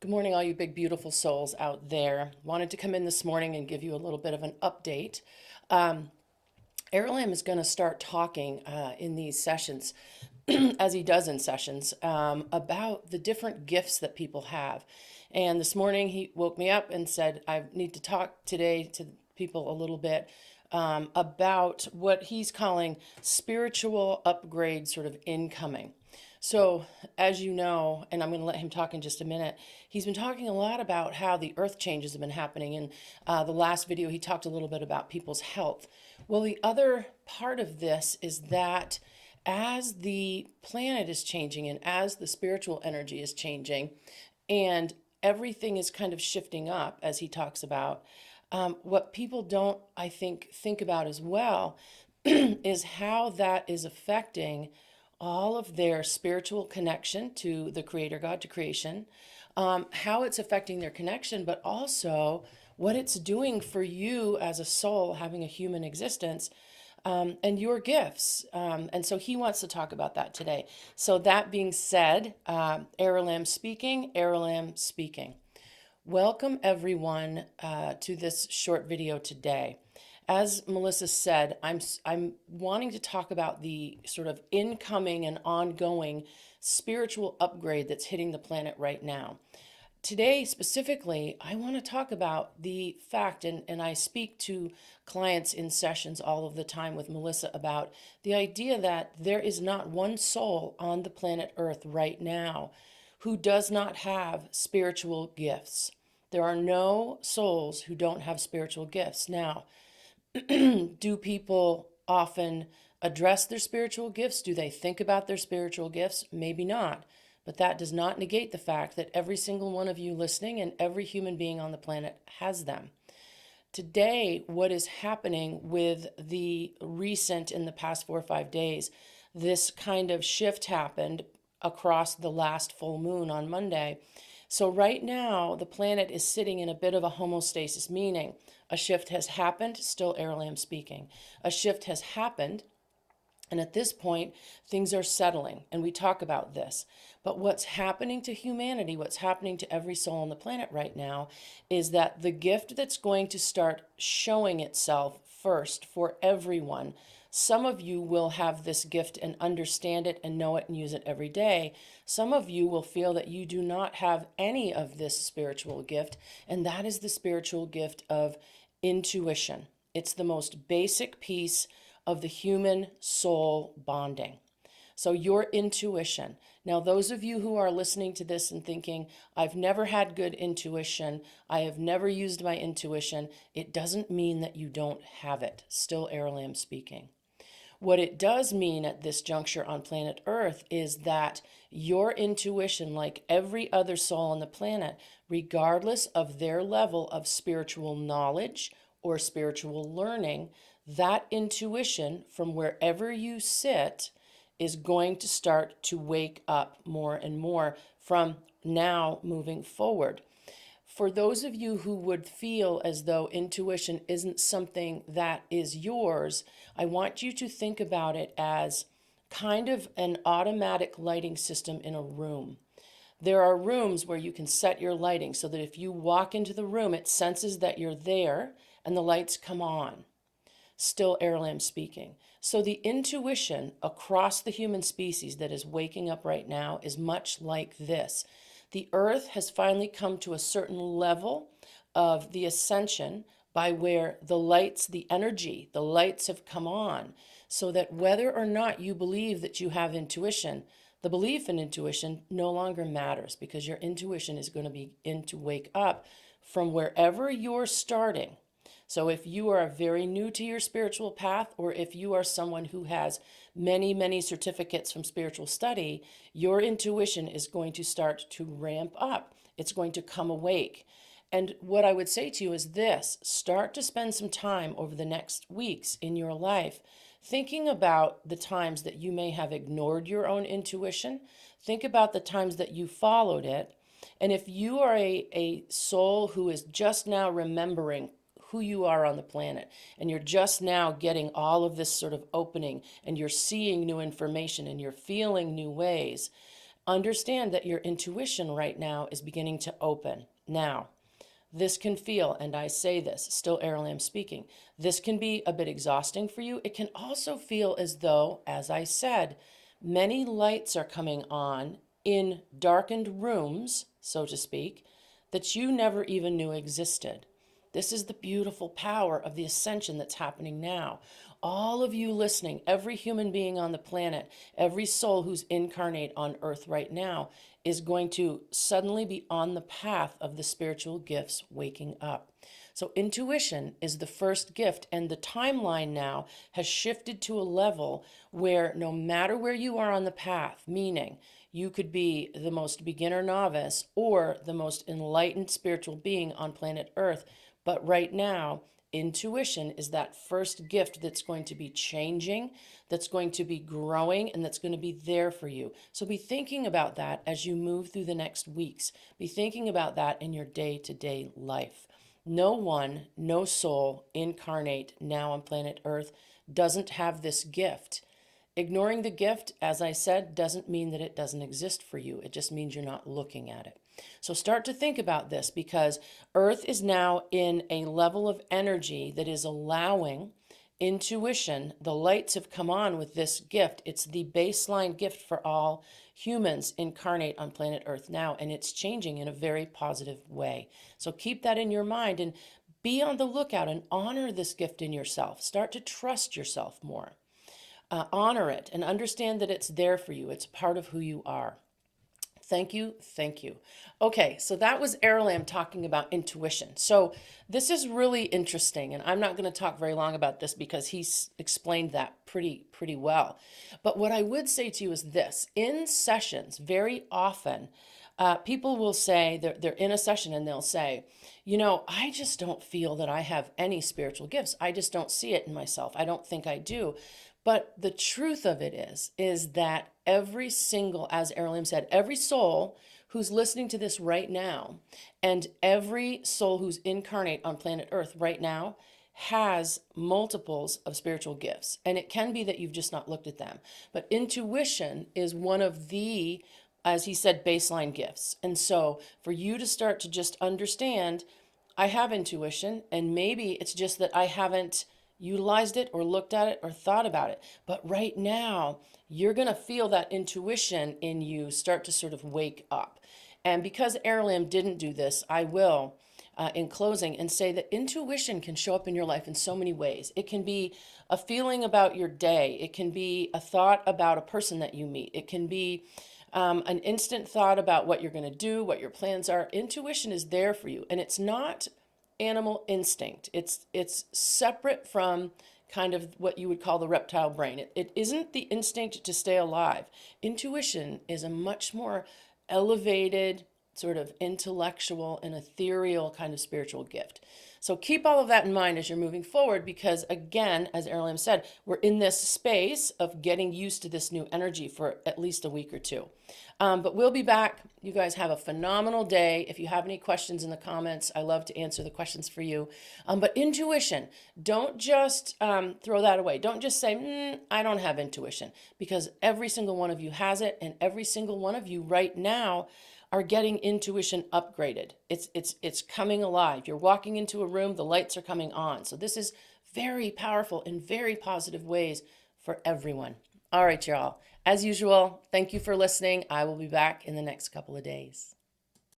Good morning, all you big, beautiful souls out there. Wanted to come in this morning and give you a little bit of an update. Um, Aralamb is going to start talking in these sessions, as he does in sessions, about the different gifts that people have. And this morning he woke me up and said, I need to talk today to people a little bit about what he's calling spiritual upgrade sort of incoming. So, as you know, and I'm going to let him talk in just a minute, he's been talking a lot about how the earth changes have been happening. In the last video, he talked a little bit about people's health. Well, the other part of this is that as the planet is changing and as the spiritual energy is changing, and everything is kind of shifting up, as he talks about, what people don't, I think about as well is how that is affecting all of their spiritual connection to the Creator God, to creation, how it's affecting their connection, but also what it's doing for you as a soul having a human existence, and your gifts. And so he wants to talk about that today. So, that being said, Aralamb speaking, Aralamb speaking. Welcome, everyone, to this short video today. As Melissa said, I'm wanting to talk about the sort of incoming and ongoing spiritual upgrade that's hitting the planet right now. Today, specifically, I want to talk about the fact, and I speak to clients in sessions all of the time with Melissa about the idea that there is not one soul on the planet Earth right now who does not have spiritual gifts. There are no souls who don't have spiritual gifts. Now, do people often address their spiritual gifts? Do they think about their spiritual gifts? Maybe not. But that does not negate the fact that every single one of you listening and every human being on the planet has them. Today, what is happening with the recent, in the past 4 or 5 days, this kind of shift happened across the last full moon on Monday. So, right now, the planet is sitting in a bit of a homeostasis, meaning a shift has happened, still Aralamb speaking. A shift has happened, and at this point, things are settling, and we talk about this. But what's happening to humanity, what's happening to every soul on the planet right now, is that the gift that's going to start showing itself first for everyone. Some of you will have this gift and understand it and know it and use it every day. Some of you will feel that you do not have any of this spiritual gift, and that is the spiritual gift of intuition. It's the most basic piece of the human soul bonding. So, your intuition. Now, those of you who are listening to this and thinking, I've never had good intuition, I have never used my intuition, it doesn't mean that you don't have it. Still, Aralamb speaking. What it does mean at this juncture on planet Earth is that your intuition, like every other soul on the planet, regardless of their level of spiritual knowledge or spiritual learning, that intuition from wherever you sit is going to start to wake up more and more from now moving forward. For those of you who would feel as though intuition isn't something that is yours, I want you to think about it as kind of an automatic lighting system in a room. There are rooms where you can set your lighting so that if you walk into the room, it senses that you're there and the lights come on. Still, Aralamb speaking. So, the intuition across the human species that is waking up right now is much like this. The earth has finally come to a certain level of the ascension by where the lights, the energy, the lights have come on, so that whether or not you believe that you have intuition, the belief in intuition no longer matters because your intuition is going to begin to wake up from wherever you're starting. So, if you are very new to your spiritual path, or if you are someone who has many, many certificates from spiritual study, your intuition is going to start to ramp up. It's going to come awake. And what I would say to you is this: start to spend some time over the next weeks in your life thinking about the times that you may have ignored your own intuition. Think about the times that you followed it. And if you are a soul who is just now remembering who you are on the planet and you're just now getting all of this sort of opening and you're seeing new information and you're feeling new ways, Understand that your intuition right now is beginning to open. Now, this can feel, and I say this, still Aralamb speaking, this can be a bit exhausting for you. It can also feel as though, as I said, many lights are coming on in darkened rooms, so to speak, that you never even knew existed. This is the beautiful power of the ascension that's happening now. All of you listening, every human being on the planet, every soul who's incarnate on earth right now is going to suddenly be on the path of the spiritual gifts waking up. So intuition is the first gift, and the timeline now has shifted to a level where no matter where you are on the path, meaning you could be the most beginner novice or the most enlightened spiritual being on planet Earth, but right now, intuition is that first gift that's going to be changing, that's going to be growing, and that's going to be there for you. So be thinking about that as you move through the next weeks. Be thinking about that in your day-to-day life. No one, no soul incarnate now on planet Earth doesn't have this gift. Ignoring the gift, as I said, doesn't mean that it doesn't exist for you. It just means you're not looking at it. So start to think about this, because Earth is now in a level of energy that is allowing intuition. The lights have come on with this gift. It's the baseline gift for all humans incarnate on planet Earth now, and it's changing in a very positive way. So keep that in your mind and be on the lookout and honor this gift in yourself. Start to trust yourself more. Honor it and understand that it's there for you. It's part of who you are. Thank you. Thank you. Okay, so that was Aralamb talking about intuition. So this is really interesting, and I'm not going to talk very long about this because he's explained that pretty well. But what I would say to you is this. In sessions, very often, people will say, they're in a session and they'll say, I just don't feel that I have any spiritual gifts. I just don't see it in myself. I don't think I do. But the truth of it is that every single, as Aralamb said, every soul who's listening to this right now, and every soul who's incarnate on planet Earth right now has multiples of spiritual gifts. And it can be that you've just not looked at them. But intuition is one of the, as he said, baseline gifts. And so for you to start to just understand, I have intuition, and maybe it's just that I haven't utilized it or looked at it or thought about it. But right now, you're going to feel that intuition in you start to sort of wake up. And because Aralamb didn't do this, I will, in closing, and say that intuition can show up in your life in so many ways. It can be a feeling about your day. It can be a thought about a person that you meet. It can be an instant thought about what you're going to do, what your plans are. Intuition is there for you, and it's not animal instinct. It's separate from kind of what you would call the reptile brain. It isn't the instinct to stay alive. Intuition is a much more elevated, sort of intellectual and ethereal kind of spiritual gift. So keep all of that in mind as you're moving forward, because again, as Aralamb said, we're in this space of getting used to this new energy for at least a week or two. But we'll be back. You guys have a phenomenal day. If you have any questions in the comments, I love to answer the questions for you. But intuition, don't just throw that away. Don't just say, I don't have intuition, because every single one of you has it, and every single one of you right now are getting intuition upgraded. It's coming alive. You're walking into a room, the lights are coming on. So this is very powerful in very positive ways for everyone. All right, y'all. As usual, thank you for listening. I will be back in the next couple of days.